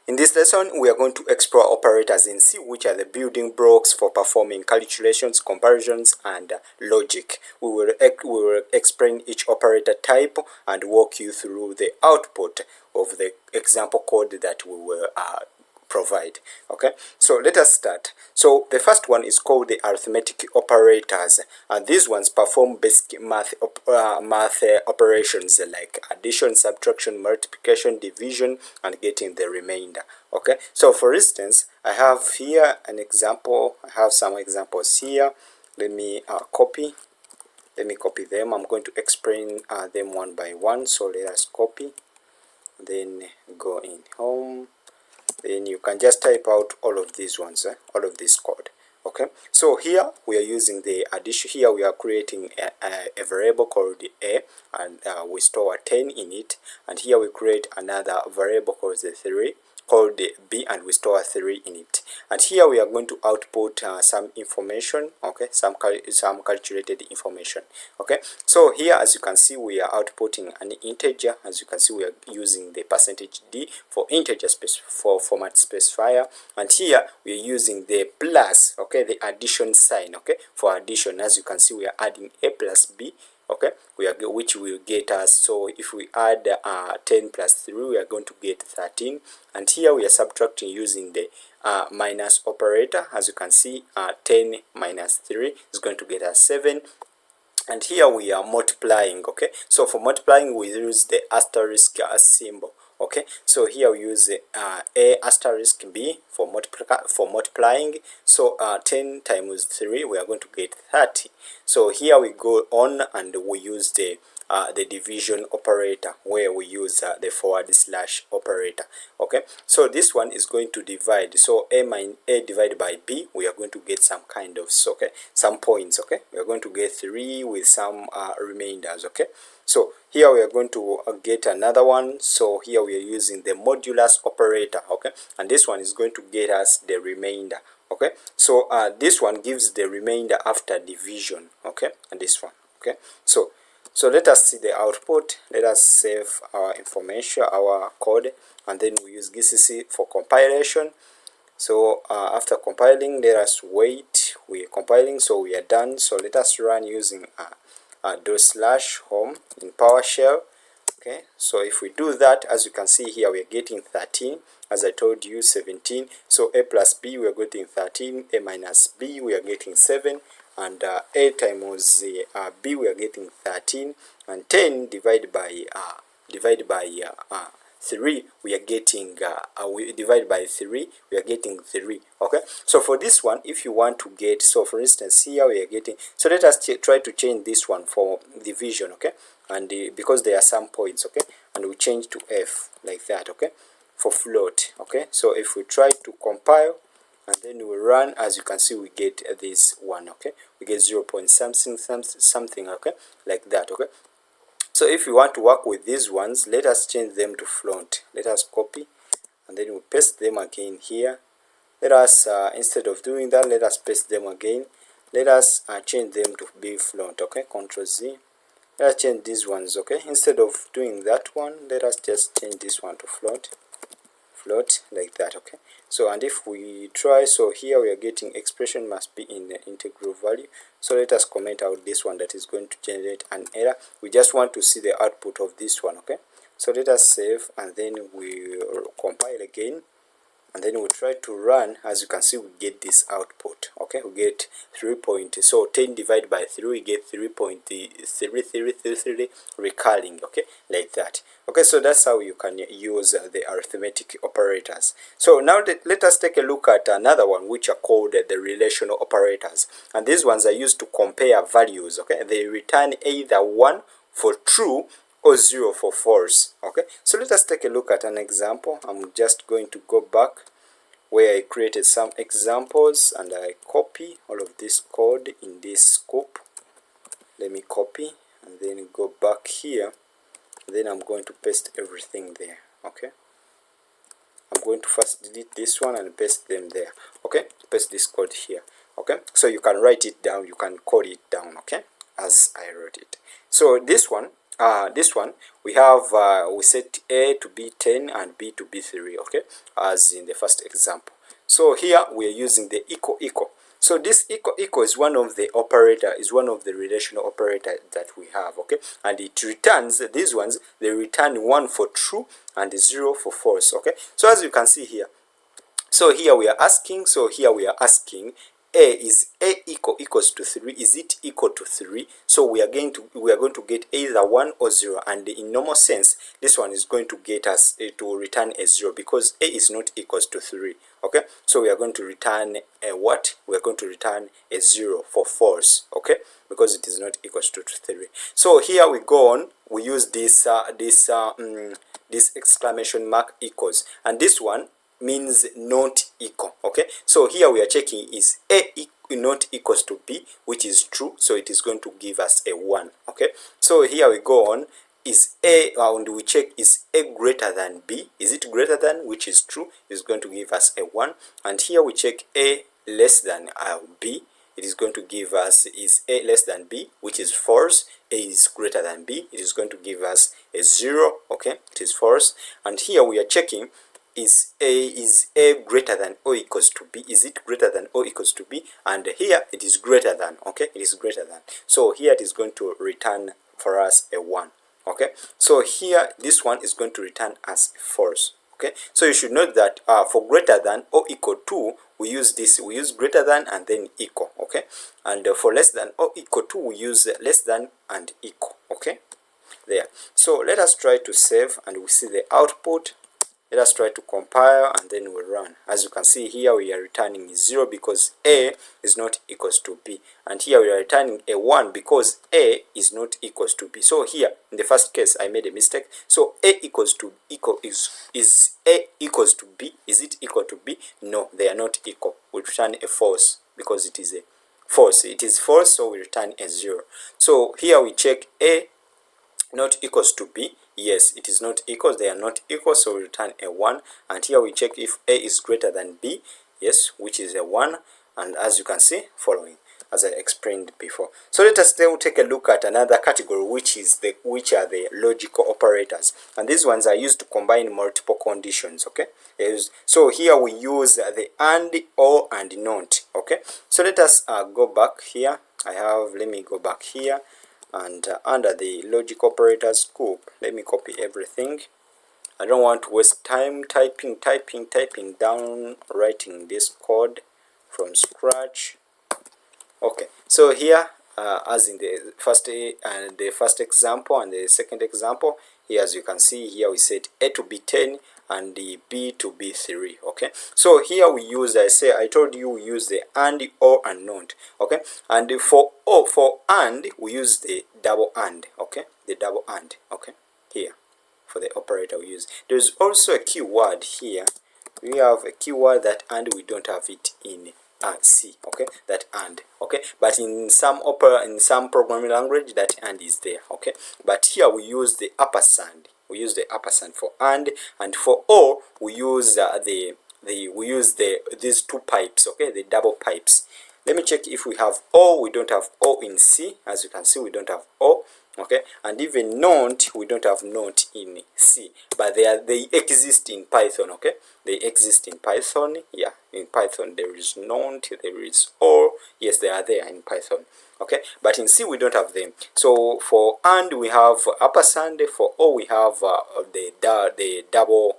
In this lesson, we are going to explore operators in C, which are the building blocks for performing calculations, comparisons, and logic. We will explain each operator type and walk you through the output of the example code that we will provide. Okay, so let us start. So the first one is called the arithmetic operators, and these ones perform basic math operations like addition, subtraction, multiplication, division, and getting the remainder. Okay, so for instance, I have here an example. I have some examples here. Let me copy them. I'm going to explain them one by one. So let us copy, then go in home. Then you can just type out all of these ones, all of this code. Okay, so here we are using the addition. Here we are creating a variable called a, and we store 10 in it. And here we create another variable called the 3, called the b, and we store 3 in it. And here we are going to output some information. Okay, some calculated information. Okay, so here as you can see, we are outputting an integer. As you can see, we are using the %d for integer for format specifier, and here we are using the plus, okay, the addition sign, okay, for addition. As you can see, we are adding a plus b, okay, which will get us. So if we add 10 plus 3, we are going to get 13, and here we are subtracting using the minus operator. As you can see, 10 minus 3 is going to get us 7. And here we are multiplying. Okay, so for multiplying we use the asterisk symbol. Okay, so here we use a asterisk b for multiplying. So 10 times 3, we are going to get 30. So here we go on and we use the division operator, where we use the / operator. Okay, so this one is going to divide. So a divided by b, we are going to get some kind of, okay, some points. Okay, we are going to get 3 with some remainders. Okay, so here we are going to get another one. So here we are using the modulus operator. Okay, and this one is going to get us the remainder. Okay, so this one gives the remainder after division. Okay, and this one. Okay, so let us see the output. Let us save our information, our code, and then we use gcc for compilation. So after compiling, let us wait. We are compiling, so we are done. So let us run using /home in PowerShell. Okay, so if we do that, as you can see here, we are getting 13. As I told you, 17. So a plus b, we are getting 13. A minus b, we are getting 7. And a times b, we are getting 13. And 10 divided by 3, we are getting we divide by 3, we are getting 3. Okay, so for this one, if you want to get, so for instance here we are getting, so let us try to change this one for division. Okay, and because there are some points. Okay, and we change to f like that. Okay, for float. Okay, so if we try to compile and then we run, as you can see, we get this one. Okay, we get 0 point something. Okay, like that. Okay, so if you want to work with these ones, let us change them to float. Let us copy and then we paste them again here. Let us instead of doing that, let us paste them again. Let us change them to be float. Okay, Ctrl Z. Let us change these ones. Okay, instead of doing that one, let us just change this one to float like that. Okay, so and if we try, so here we are getting expression must be in the integral value. So let us comment out this one that is going to generate an error. We just want to see the output of this one. Okay, so let us save and then we compile again, and then we try to run. As you can see, we get this output. Okay, we get 3 point, so 10 divided by 3, we get 3.3333 recurring. Okay, like that. Okay, so that's how you can use the arithmetic operators. So now let us take a look at another one, which are called the relational operators, and these ones are used to compare values. Okay, they return either 1 for true or 0 for false. Okay, so let us take a look at an example. I'm just going to go back where I created some examples and I copy all of this code in this scope. Let me copy and then go back here. Then I'm going to paste everything there. Okay, I'm going to first delete this one and paste them there. Okay, paste this code here. Okay, so you can write it down, you can code it down. Okay, as I wrote it. So this one, this one we have we set A to be 10 and B to be 3, okay, as in the first example. So here we are using the equal. So this equal is one of the operator, is one of the relational operator that we have, okay, and it returns these ones. They return 1 for true and 0 for false, okay. So as you can see here, so here we are asking, is A equals to 3, is it equal to 3? So we are going to get either 1 or 0, and in normal sense this one is going to get us to return a 0 because A is not equals to 3, okay. So we are going to return a what? We are going to return a 0 for false, okay, because it is not equals to 3. So here we go on, we use this exclamation mark equals, and this one means not equal, okay. So here we are checking, is A not equals to B, which is true, so it is going to give us a 1, okay. So here we go on, is A, and we check, is A greater than B, is it greater than, which is true, is going to give us a 1. And here we check A less than B, it is going to give us, is A less than B, which is false. A is greater than B, it is going to give us a 0, okay, it is false. And here we are checking, is A greater than or equals to B, is it greater than or equals to B, and here it is greater than, okay, it is greater than. So here it is going to return for us a 1, okay. So here this one is going to return as false, okay. So you should note that for greater than or equal to, we use this, we use greater than and then equal, okay. And for less than or equal to, we use less than and equal, okay, there. So let us try to save and we see the output. Let us try to compile and then we'll run. As you can see here, we are returning 0 because A is not equals to B, and here we are returning a 1 because A is not equals to B. So here in the first case I made a mistake. So A equals to equal is A equals to B. Is it equal to B? No, they are not equal. We return a false because it is a false. It is false, so we return a 0. So here we check A not equals to B. Yes, it is not equal, they are not equal, so we return a 1. And here we check if A is greater than B, yes, which is a 1. And as you can see, following as I explained before. So let us then take a look at another category, which are the logical operators, and these ones are used to combine multiple conditions, okay. So here we use the and, or, and not, okay. So let us go back here. Let me go back here, and under the logic operators scope, let me copy everything. I don't want to waste time typing down, writing this code from scratch. Okay, so here as in the first example and the second example, here as you can see here we set A to be 10 and the B to be 3, okay. So here we use, I told you we use the and, or, and not, okay. And for and we use the double and, okay, the double and, okay. Here for the operator we use, there's also a keyword here. We have a keyword that and we don't have it in C, okay, that and, okay, but in some programming language that and is there, okay. But here we use the ampersand. We use the ampersand for and for or we use these two pipes, okay, the double pipes. Let me check if we have or. We don't have or in C. As you can see, we don't have or, okay, and even not, we don't have not in C, but they exist in Python, okay. They exist in Python. Yeah, in Python there is not, there is or. Yes, they are there in Python, okay, but in C we don't have them. So for and we have ampersand, for or we have the double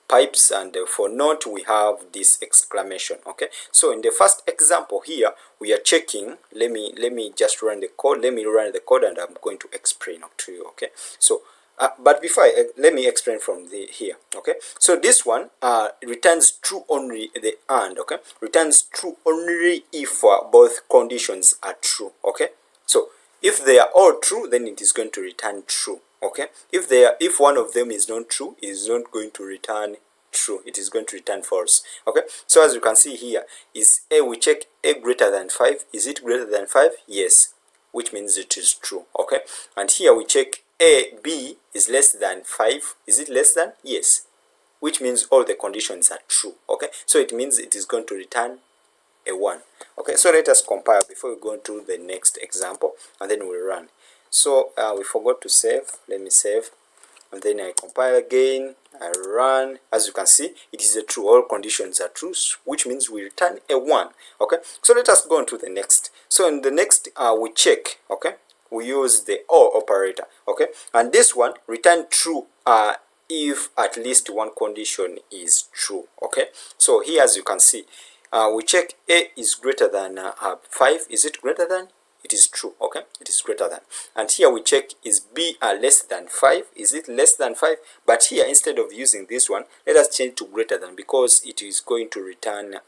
pipes, and for not we have this exclamation, okay. So in the first example here we are checking, let me just run the code. Let me run the code and I'm going to explain to you, okay. So but before let me explain from here, okay. So this one returns true only, the and, okay, returns true only if both conditions are true, okay. So if they are all true, then it is going to return true, okay. If one of them is not true, it is not going to return true, it is going to return false, okay. So as you can see here, is A, we check A greater than 5. Is it greater than 5? Yes, which means it is true, okay. And here we check B is less than 5. Is it less than? Yes, which means all the conditions are true, okay. So it means it is going to return a 1, okay. So let us compile before we go to the next example and then we'll run. So we forgot to save. Let me save, and then I compile again, I run. As you can see, it is a true. All conditions are true, which means we return a 1. Okay, so let us go on to the next. So in the next, we check. Okay, we use the OR operator. Okay, and this one return true if at least one condition is true. Okay, so here, as you can see, we check A is greater than 5. Is it greater than? It is true. Okay, it is greater than. And here we check, is B less than 5? Is it less than 5? But here, instead of using this one, let us change to greater than, because it is going to return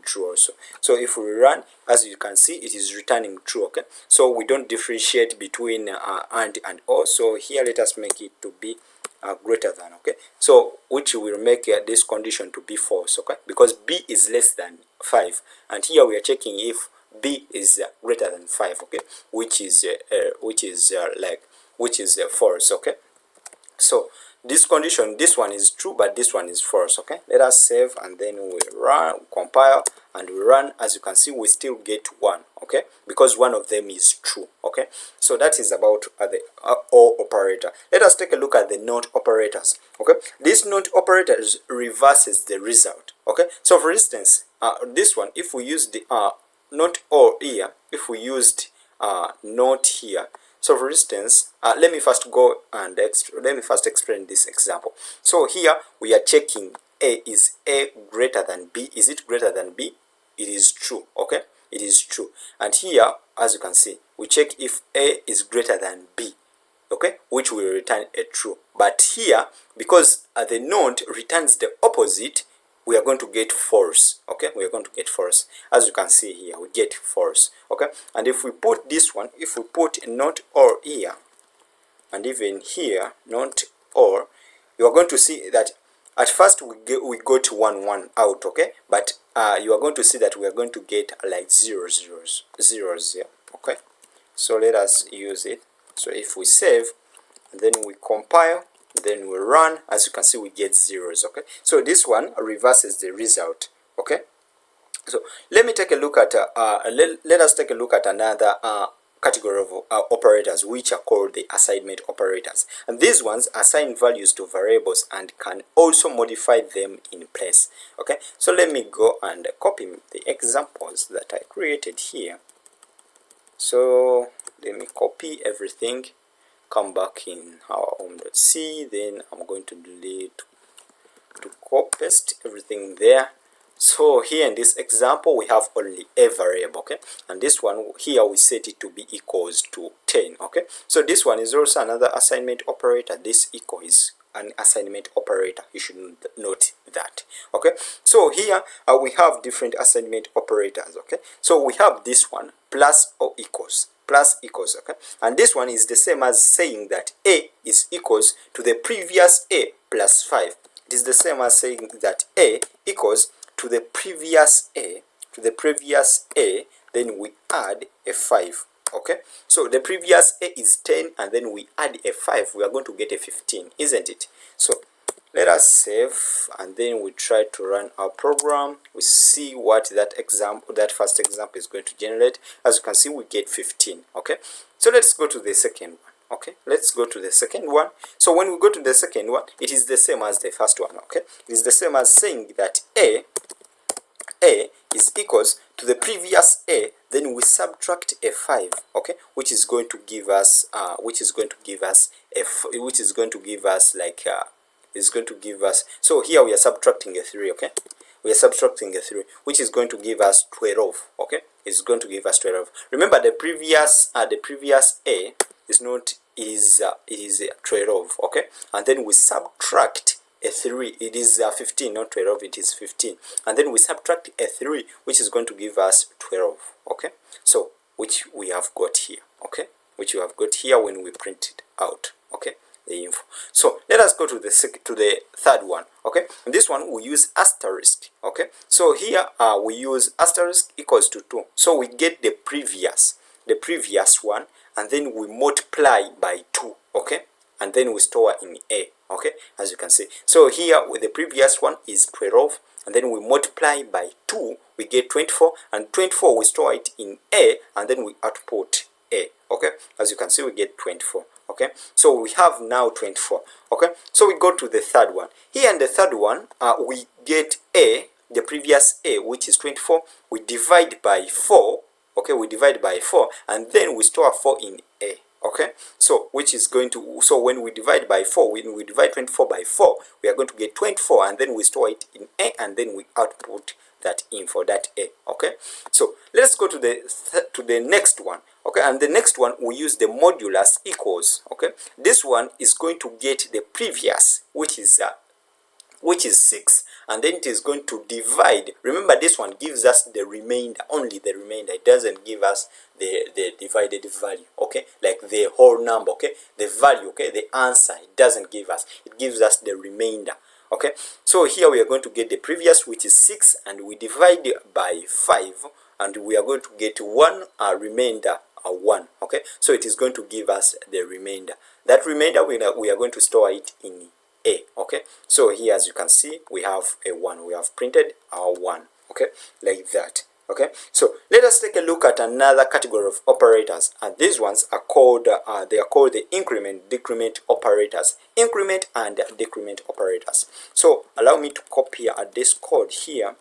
true also. So if we run, as you can see, it is returning true. Okay, so we don't differentiate between and or. So here, let us make it to be greater than. Okay, so which will make this condition to be false. Okay, because B is less than 5, and here we are checking if B is greater than 5. Okay, which is false. Okay, so this condition, this one is true, but this one is false. Okay, let us save, and then we run, compile, and we run. As you can see, we still get 1. Okay, because one of them is true. Okay, so that is about the OR operator. Let us take a look at the NOT operators. Okay, this NOT operator reverses the result. Okay, so for instance, this one, if we use the not OR here, if we used not here. So for instance, let me first explain this example. So here we are checking A, is A greater than B? Is it greater than B? It is true. Okay, it is true. And here, as you can see, we check if A is greater than B. Okay, which will return a true. But here, because the NOT returns the opposite, we are going to get false. Okay, we are going to get false. As you can see here, we get false. Okay, and if we put this one, if we put not or here, and even here not or, you are going to see that at first we got 1 1 out. Okay, but you are going to see that we are going to get like zeros here. Okay, so let us use it. So if we save, and then we compile, then we run, as you can see, we get zeros. Okay, so this one reverses the result. Okay, so let me take a look at let us take a look at another category of operators, which are called the assignment operators. And these ones assign values to variables and can also modify them in place. Okay, so let me go and copy the examples that I created here. So let me copy everything, come back in our home.c, then I'm going to delete, to copy paste everything there. So here in this example, we have only a variable. Okay, and this one here we set it to be equals to 10. Okay, so this one is also another assignment operator. This equal is an assignment operator. You should note that. Okay, so here we have different assignment operators. Okay, so we have this one, plus or equals, plus equals. Okay, and this one is the same as saying that A is equals to the previous A plus 5. It is the same as saying that A equals to the previous A, then we add a 5. Okay, so the previous A is 10, and then we add a 5. We are going to get a 15, isn't it? So let us save, and then we try to run our program. We see what that first example is going to generate. As you can see, we get 15. Okay, so let's go to the second one. Okay, let's go to the second one. So when we go to the second one, it is the same as the first one. Okay, it is the same as saying that A is equals to the previous A, then we subtract a 5. Okay, which is going to give us so here we are subtracting a 3. Okay, we are subtracting a 3, which is going to give us 12. Okay, it's going to give us 12. Remember, the previous A is not is 12. Okay, and then we subtract a 3. It is 15, not 12. It is 15, and then we subtract a 3, which is going to give us 12. Okay, so which we have got here. Okay, which you have got here when we print it out. Okay, the info. So let us go to the third one. Okay, and this one we use asterisk. Okay, so here we use asterisk equals to 2. So we get the previous one, and then we multiply by 2. Okay, and then we store in A. Okay, as you can see. So here with the previous one is 12, and then we multiply by 2, we get 24, and 24 we store it in A, and then we output A. Okay, as you can see, we get 24. Okay, so we have now 24. Okay, so we go to the third one. Here in the third one, we get a, the previous a, which is 24. We divide by 4. Okay, we divide by 4, and then we store 4 in a. Okay, so which is going to, so when we divide by 4, when we divide 24 by 4, we are going to get 24, and then we store it in a, and then we output that in for that a. Okay, so let's go to the next one. Okay, and the next one we use the modulus equals. Okay, this one is going to get the previous, which is 6, and then it is going to divide. Remember, this one gives us the remainder, only the remainder. It doesn't give us the divided value, okay, like the whole number, okay, the value, okay, the answer. It doesn't give us, it gives us the remainder. Okay, so here we are going to get the previous, which is 6, and we divide by 5, and we are going to get one remainder, 1. Okay, so it is going to give us the remainder. That remainder we are going to store it in a. Okay, so here, as you can see, we have a 1. We have printed our 1. Okay, like that. Okay, so let us take a look at another category of operators, and these ones are called they are called the increment decrement operators. Increment and decrement operators. So allow me to copy this code here,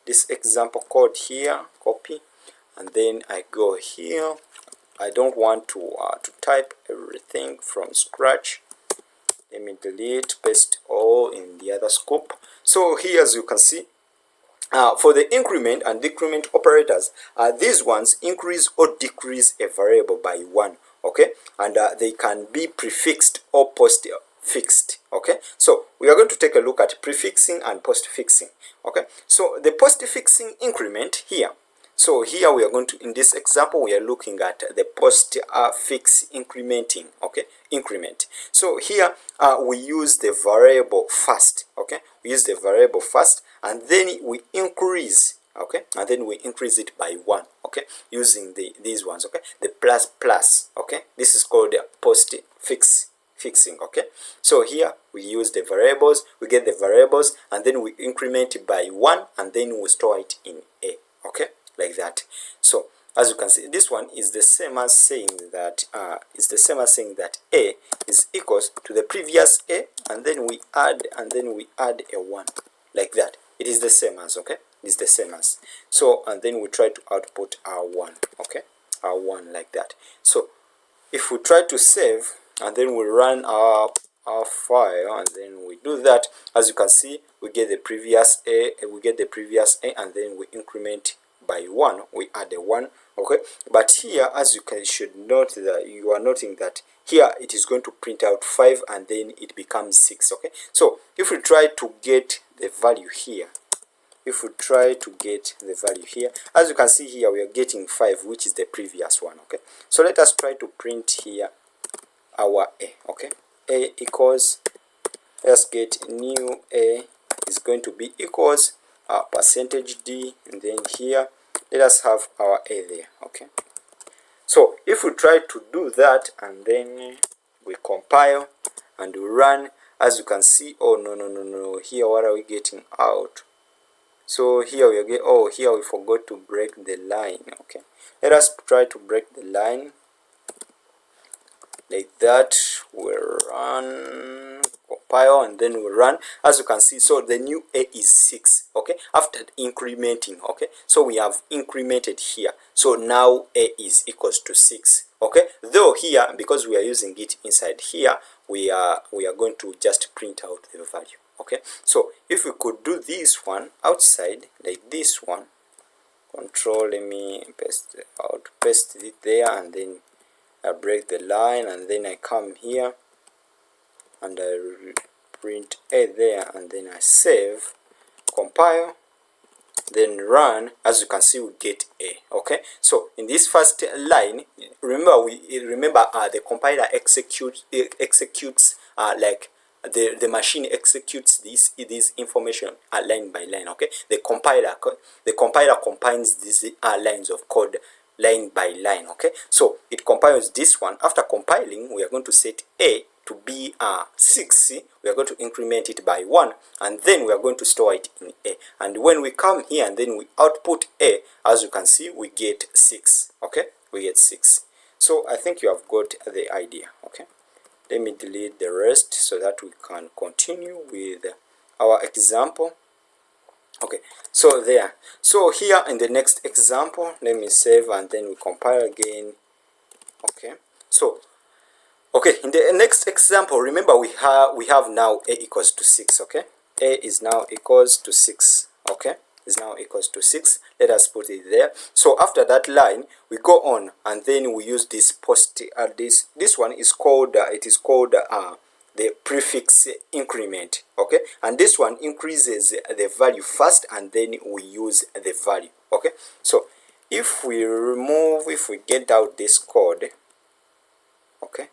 this example code here, copy, and then I go here. I don't want to type everything from scratch. Let me delete, paste all in the other scope. So here, as you can see, for the increment and decrement operators, these ones increase or decrease a variable by 1. Okay, and they can be prefixed or postfixed. Okay, so we are going to take a look at prefixing and postfixing. Okay, so the postfixing increment here. So here we are going to, in this example, we are looking at the postfix incrementing, okay, increment. So here we use the variable first, okay, we use the variable first, and then we increase, okay, and then we increase it by 1, okay, using these ones, okay, the plus, okay, this is called the postfixing, okay. So here we use the variables, we get the variables, and then we increment it by 1, and then we store it in a, okay, like that. So as you can see, this one is the same as saying that a is equals to the previous a, and then we add a 1, like that. It is the same as, okay, it's the same as. So and then we try to output our 1, okay, our 1, like that. So if we try to save, and then we run our file, and then we do that, as you can see, we get the previous a, and then we increment by 1, we add a 1, okay. But here, as you should note, that you are noting that here it is going to print out 5, and then it becomes 6, okay. So if we try to get the value here, as you can see here, we are getting 5, which is the previous one, okay. So let us try to print here our a, okay. A equals, let's get new a is going to be equals percentage d, and then here let us have our a there, okay. So if we try to do that, and then we compile and we run, as you can see, oh no, here what are we getting out? So here we get, oh, here we forgot to break the line, okay. Let us try to break the line, like that. We run, compile, and then we run. As you can see, so the new a is 6, okay, after incrementing, okay. So we have incremented here, so now a is equals to 6, okay. Though here, because we are using it inside here, we are going to just print out the value, okay. So if we could do this one outside, like this one, control, let me paste it there, and then I break the line, and then I come here and I print a there, and then I save, compile, then run. As you can see, we get a, okay. So in this first line, remember the compiler executes like the machine executes this information line by line, okay. The compiler combines these lines of code line by line, okay. So it compiles this one. After compiling, we are going to set a to be 6, we are going to increment it by 1, and then we are going to store it in a. And when we come here and then we output a, as you can see, we get 6, okay, we get 6. So I think you have got the idea. Okay, let me delete the rest so that we can continue with our example. Okay, so there. So here in the next example, let me save and then we compile again. Okay, so okay, in the next example, remember we have now a equals to 6. Okay, a is now equals to 6. Okay, is now equals to 6. Let us put it there. So after that line, we go on and then we use this post. This one is called it is called the prefix increment. Okay, and this one increases the value first and then we use the value. Okay, so if we get out this code. Okay,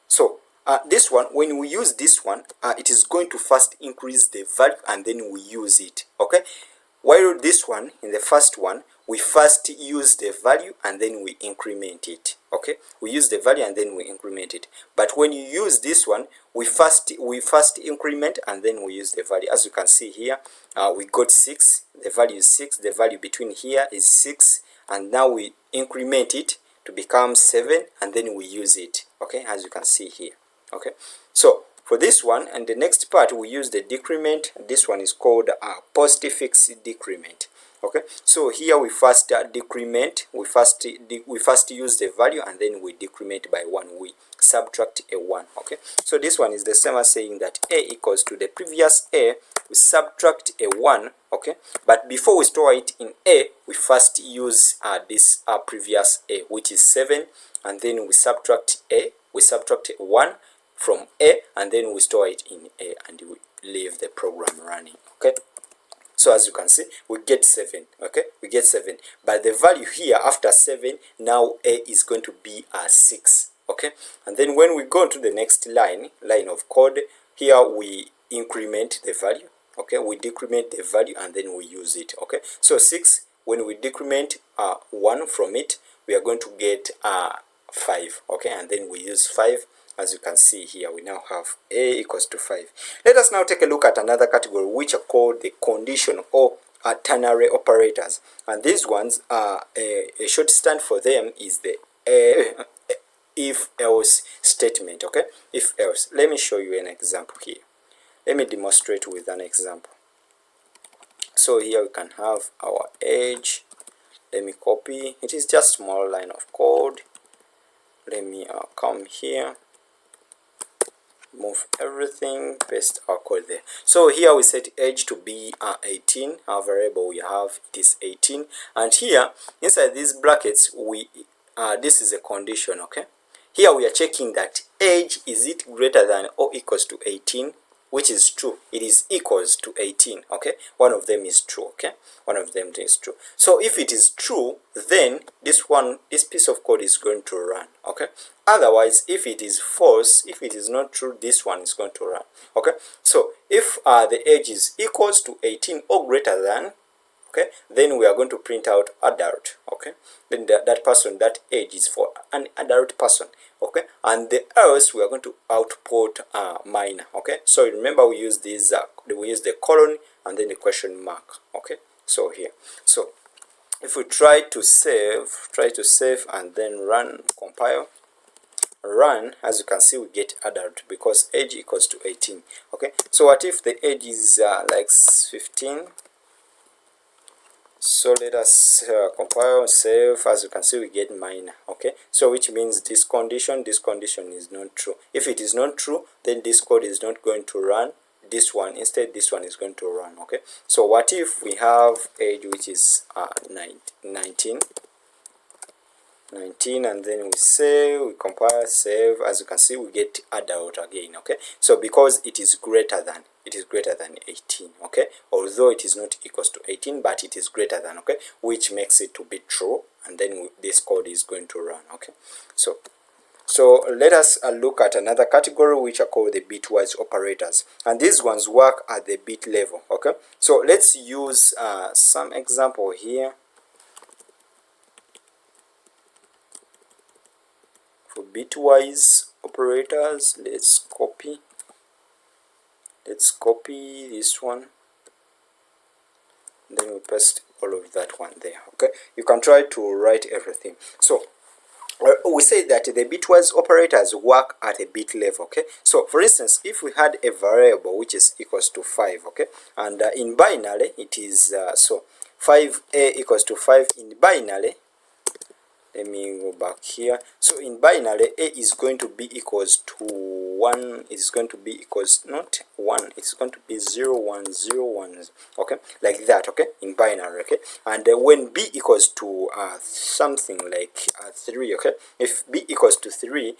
so this one, when we use this one, it is going to first increase the value and then we use it. Okay, while this one, in the first one, we first use the value and then we increment it. Okay, we use the value and then we increment it. But when you use this one, we first increment and then we use the value. As you can see here, we got 6. The value is 6. The value between here is 6, and now we increment it to become 7 and then we use it. Okay, as you can see here. Okay, so for this one and the next part we use the decrement. This one is called postfix decrement. Okay, so here we first decrement, we first use the value and then we decrement by 1, we subtract a 1. Okay, so this one is the same as saying that a equals to the previous a, we subtract a 1. Okay, but before we store it in a, we first use this previous a, which is 7, and then we subtract a, we subtract 1 from a, and then we store it in a and we leave the program running. Okay, so as you can see, we get 7. Okay, we get 7, but the value here after 7, now a is going to be 6. Okay, and then when we go to the next line of code, here we increment the value. Okay, we decrement the value and then we use it. Okay, so 6, when we decrement 1 from it, we are going to get 5. Okay, and then we use 5. As you can see here, we now have a equals to 5. Let us now take a look at another category which are called the conditional or ternary operators. And these ones are a short stand for them is the if-else statement. Okay, if-else. Let me show you an example here. Let me demonstrate with an example. So here we can have our age. Let me copy. It is just small line of code. Let me come here, move everything, paste our code there. So here we set age to be 18. Our variable we have, it is 18, and here inside these brackets we this is a condition. Okay, here we are checking that age, is it greater than or equals to 18, which is true. It is equals to 18. Okay, one of them is true. Okay, one of them is true. So if it is true, then this piece of code is going to run. Okay, otherwise if it is false, if it is not true, this one is going to run. Okay, so if the age is equals to 18 or greater than, okay, then we are going to print out adult. Okay, then that person, that age is for an adult person. Okay, and the else we are going to output minor. Okay, so remember we use these we use the colon and then the question mark. Okay, so here, so if we try to save and then run, compile, run, as you can see we get adult because age equals to 18. Okay, so what if the age is like 15? So let us compile, save. As you can see we get minor. Okay, so which means this condition is not true. If it is not true, then this code is not going to run. This one, instead this one is going to run. Okay, so what if we have age which is 19, and then we save, we compile, save. As you can see we get adult again. Okay, so because it is greater than 18. Okay, although it is not equals to 18, but it is greater than. Okay, which makes it to be true, and then this code is going to run. Okay, so let us look at another category which are called the bitwise operators, and these ones work at the bit level. Okay, so let's use some example here. For bitwise operators, let's copy this one, then we paste all of that one there. Okay, you can try to write everything. So we say that the bitwise operators work at a bit level. Okay, so for instance, if we had a variable which is equals to 5, okay, and in binary it is so 5a equals to 5 in binary. Let me go back here. So in binary, a is going to be equals to 1. It's going to be equals not 1. It's going to be 0 1 0 1. Okay, like that. Okay, in binary. Okay, and when b equals to something like 3. Okay, if b equals to 3,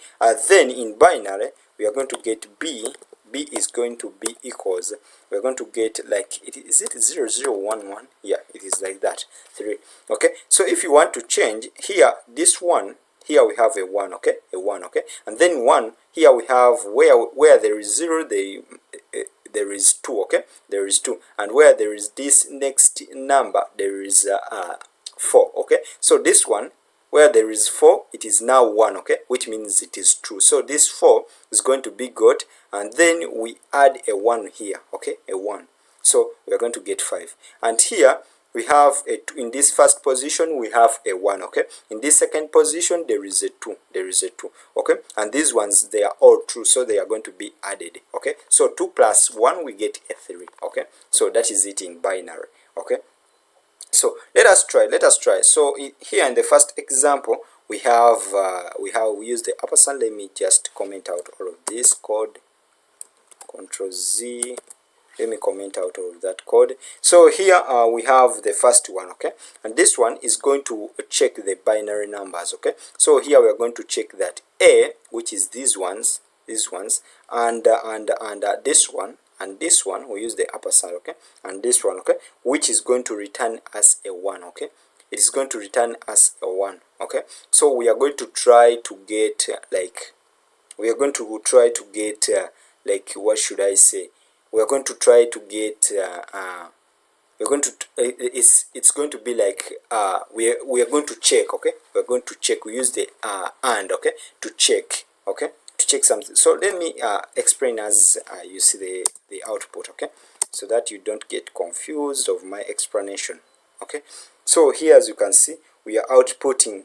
then in binary we are going to get b is going to be equals, we're going to get like, is it 0 0 1 1? Yeah, it is like that, 3. Okay, so if you want to change here, this one here we have a 1. Okay, a 1. Okay, and then 1 here we have where there is 0, there is 2. Okay, there is 2, and where there is this next number there is 4. Okay, so this one where there is 4, it is now 1. Okay, which means it is true. So this 4 is going to be good, and then we add a 1 here. Okay, a 1, so we are going to get 5. And here we have in this first position we have a 1. Okay, in this second position there is a 2, there is a 2. Okay, and these ones, they are all true, so they are going to be added. Okay, so 2 plus 1 we get a 3. Okay, so that is it in binary. Okay, so let us try. So here in the first example we we use the ampersand. Let me just comment out all of this code, Control Z. Let me comment out all of that code. So here we have the first one. Okay, and this one is going to check the binary numbers. Okay, so here we are going to check that a, which is these ones, and this one, and this one we use the ampersand. Okay, and this one, okay, which is going to return as a 1. Okay, it is going to return as a 1. Okay, so we are going to try to get like, what should I say, we are going to try to get we're going to it's going to be like we are going to check. Okay, we're going to check. We use the and, okay, to check. Okay, to check something. So let me explain as you see the output. Okay, so that you don't get confused of my explanation. Okay, so here as you can see we are outputting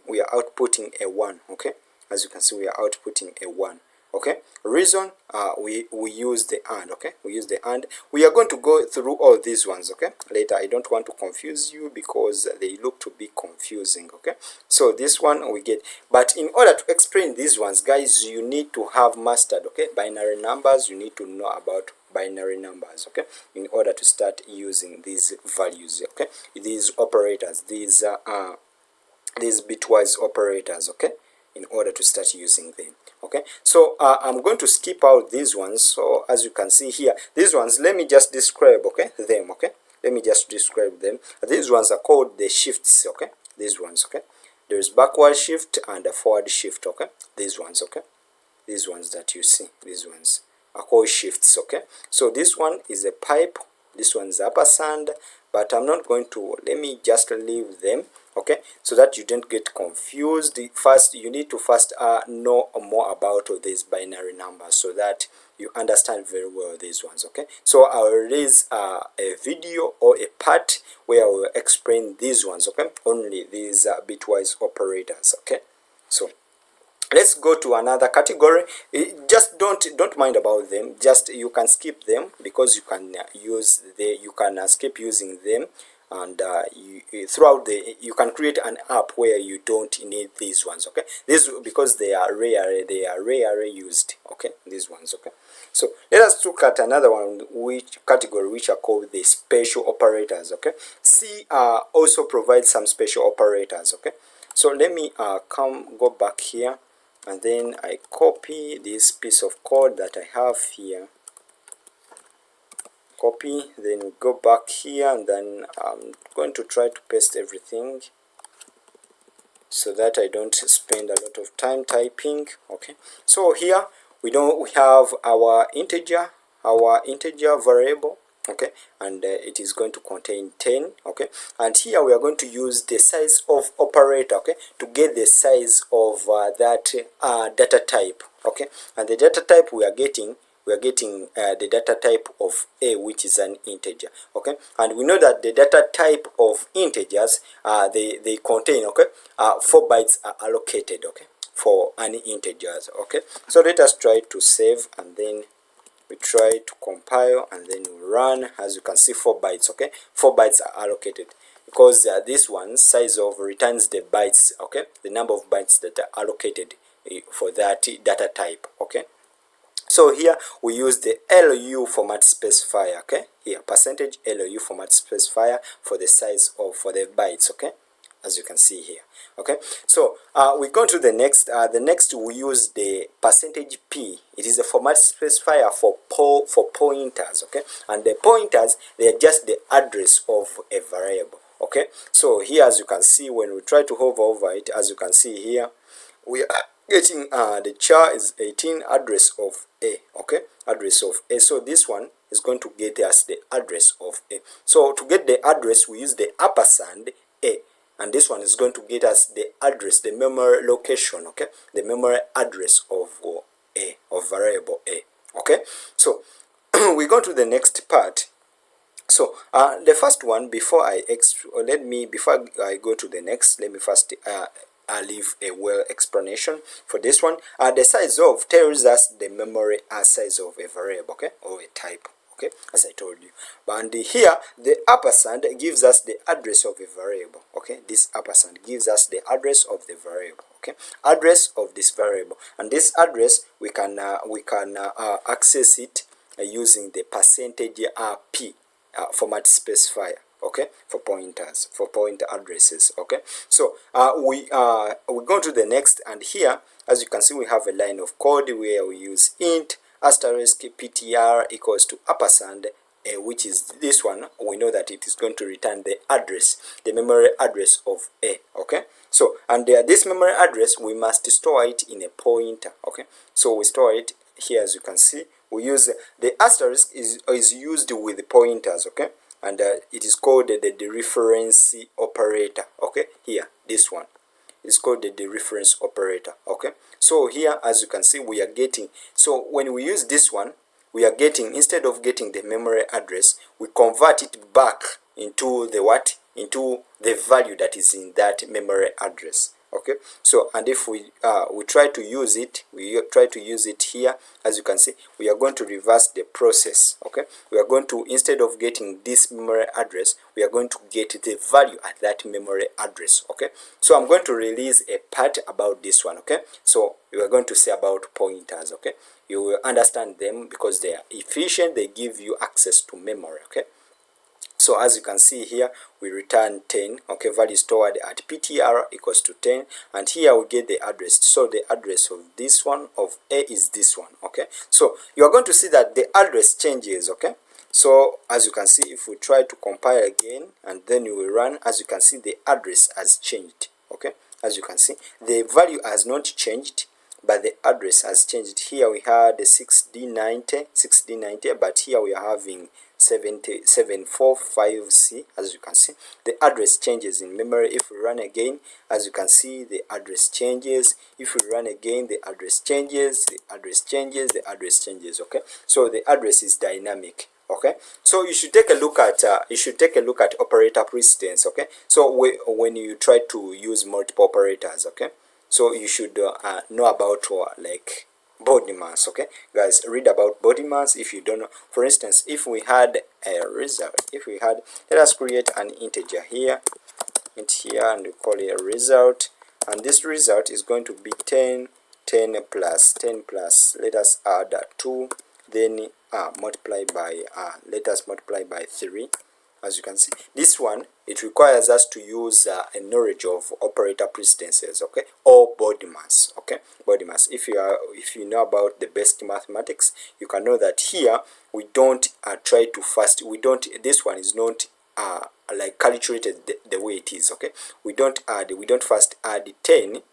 a 1. Okay, as you can see we are outputting a 1. Okay, reason we use the and. Okay, we use the and. We are going to go through all these ones. Okay, later. I don't want to confuse you because they look to be confusing. Okay, so this one we get, but in order to explain these ones, guys, you need to have mastered, okay, binary numbers. You need to know about binary numbers, okay, in order to start using these values. Okay, these operators, these bitwise operators. Okay, in order to start using them. Okay, so I'm going to skip out these ones. So as you can see here, these ones, let me just describe, okay, them. Okay, let me just describe them. These ones are called the shifts. Okay, these ones. Okay, there is backward shift and a forward shift. Okay, these ones. Okay, these ones that you see, these ones are called shifts. Okay, so this one is a pipe, this one's ampersand, but I'm not going to, let me just leave them. Okay, so that you don't get confused. First, you need to know more about these binary numbers so that you understand very well these ones. Okay, so I will release a video or a part where I will explain these ones. Okay, only these bitwise operators. Okay, so let's go to another category. Just don't mind about them. Just you can skip them because you can skip using them, and you can create an app where you don't need these ones. Okay, these, because they are rarely used. Okay, these ones. Okay, so let us look at another one, which are called the special operators. Okay, C also provides some special operators. Okay, so let me go back here, and then I copy this piece of code that I have here. Copy, then go back here, and then I'm going to try to paste everything so that I don't spend a lot of time typing. Okay, so here we have our integer variable. Okay, and it is going to contain 10. Okay, and here we are going to use the size of operator, okay, to get the size of that data type. Okay, and the data type we are getting the data type of a, which is an integer. Okay, and we know that the data type of integers they contain, okay, 4 bytes are allocated. Okay, for any integers. Okay, so let us try to save, and then we try to compile, and then we run. As you can see, 4 bytes. Okay, 4 bytes are allocated because this one size of returns the bytes. Okay, the number of bytes that are allocated for that data type. Okay, so here we use the LU format specifier. Okay, here percentage LU format specifier for the size of for the bytes. Okay, as you can see here. Okay, so we go to the next. The next we use the percentage P. It is a format specifier for pointers. Okay, and the pointers, they are just the address of a variable. Okay, so here as you can see, when we try to hover over it, as you can see here, we are getting the char is 18 address of A. Okay, address of A. So this one is going to get us the address of A. So to get the address, we use the ampersand A. And this one is going to get us the address, the memory location, okay, the memory address of A, of variable A. Okay, so we go to the next part. So the first one, before I go to the next, let me first leave a well explanation for this one. The size of tells us the memory size of a variable, okay, or a type. Okay, as I told you. And here the ampersand gives us the address of a variable. Okay, this ampersand gives us the address of the variable. Okay, address of this variable, and this address we can access it using the percentage P format specifier. Okay, for pointers, for pointer addresses. Okay, so we go to the next, and here as you can see we have a line of code where we use int asterisk ptr equals to ampersand, which is this one. We know that it is going to return the address, the memory address of A. Okay, so and this memory address we must store it in a pointer. Okay, so we store it here. As you can see, we use the asterisk is used with the pointers. Okay, and it is called the dereference operator. Okay, here this one is called the dereference operator. Okay, so here as you can see we are getting, so when we use this one, we are getting, instead of getting the memory address, we convert it back into the what, into the value that is in that memory address. Okay, so and if we try to use it, here, as you can see, we are going to reverse the process. Okay, we are going to, instead of getting this memory address, we are going to get the value at that memory address. Okay, so I'm going to release a part about this one. Okay, so we are going to say about pointers. Okay, you will understand them because they are efficient, they give you access to memory. Okay, so as you can see here, we return 10. Okay, value stored at ptr equals to 10, and here we get the address. So the address of this one of A is this one. Okay, so you are going to see that the address changes. Okay, so as you can see, if we try to compile again and then you will run, as you can see the address has changed. Okay, as you can see the value has not changed, but the address has changed. Here we had the 6D90, but here we are having 7745C. As you can see, the address changes in memory. If we run again, as you can see, the address changes. If we run again, the address changes, the address changes, the address changes. Okay, so the address is dynamic. Okay, so you should take a look at operator precedence. Okay, so when you try to use multiple operators, okay, so you should know about like body mass. Okay, guys, read about body mass if you don't know. For instance, if we had a result, let us create an integer here, and we call it a result, and this result is going to be 10 plus, let us add 2, then multiply by let us multiply by 3. As you can see, this one, it requires us to use a knowledge of operator precedences, okay, or body mass. Okay, body mass. If you know about the basic mathematics, you can know that here we don't try to first, this one is not like calculated the way it is. Okay, we don't first add 10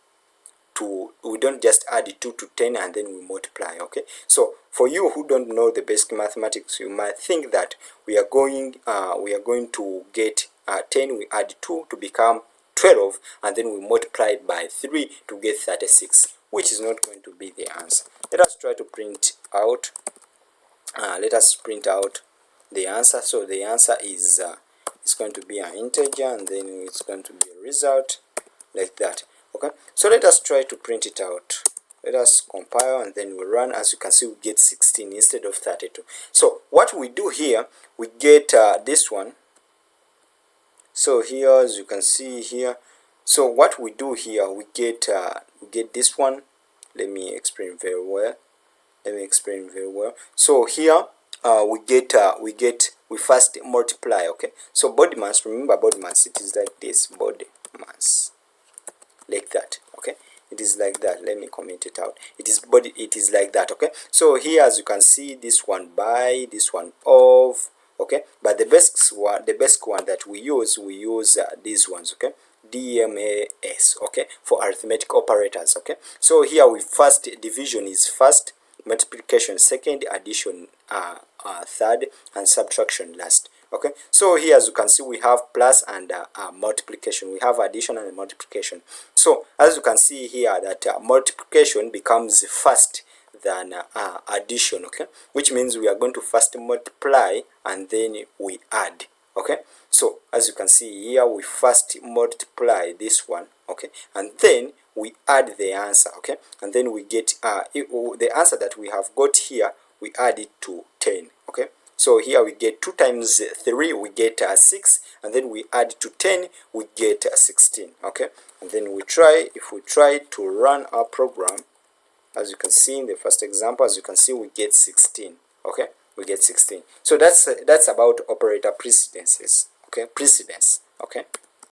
to, we don't just add 2 to 10 and then we multiply. Okay, so for you who don't know the basic mathematics, you might think that we are going to get 10, we add 2 to become 12, and then we multiply it by 3 to get 36, which is not going to be the answer. Let us try to print out the answer. So the answer is it's going to be an integer, and then it's going to be a result like that. Okay, so let us try to print it out. Let us compile and then we run. As you can see, we get 16 instead of 32. So what we do here, we get this one. So here, as you can see here, so what we do here, we get this one. Let me explain very well. So here we first multiply. Okay, so body mass, remember body mass, it is like this, body mass, like that. Okay, it is like that. Let me comment it out. It is like that. Okay, so here, as you can see, this one by, this one of. Okay, but the best one that we use these ones. Okay, DMAS. Okay, for arithmetic operators. Okay, so here we first, division is first, multiplication second, addition third, and subtraction last. Okay, so here, as you can see, we have plus and multiplication. We have addition and multiplication. So as you can see here, that multiplication becomes first than addition. Okay, which means we are going to first multiply and then we add. Okay, so as you can see here, we first multiply this one. Okay, and then we add the answer. Okay, and then we get the answer that we have got here, we add it to 10. Okay, so here we get 2 times 3, we get 6, and then we add to 10, we get 16. Okay, and then if we try to run our program, as you can see in the first example, as you can see, we get 16. Okay, we get 16. So that's about operator precedences. Okay, precedence. Okay.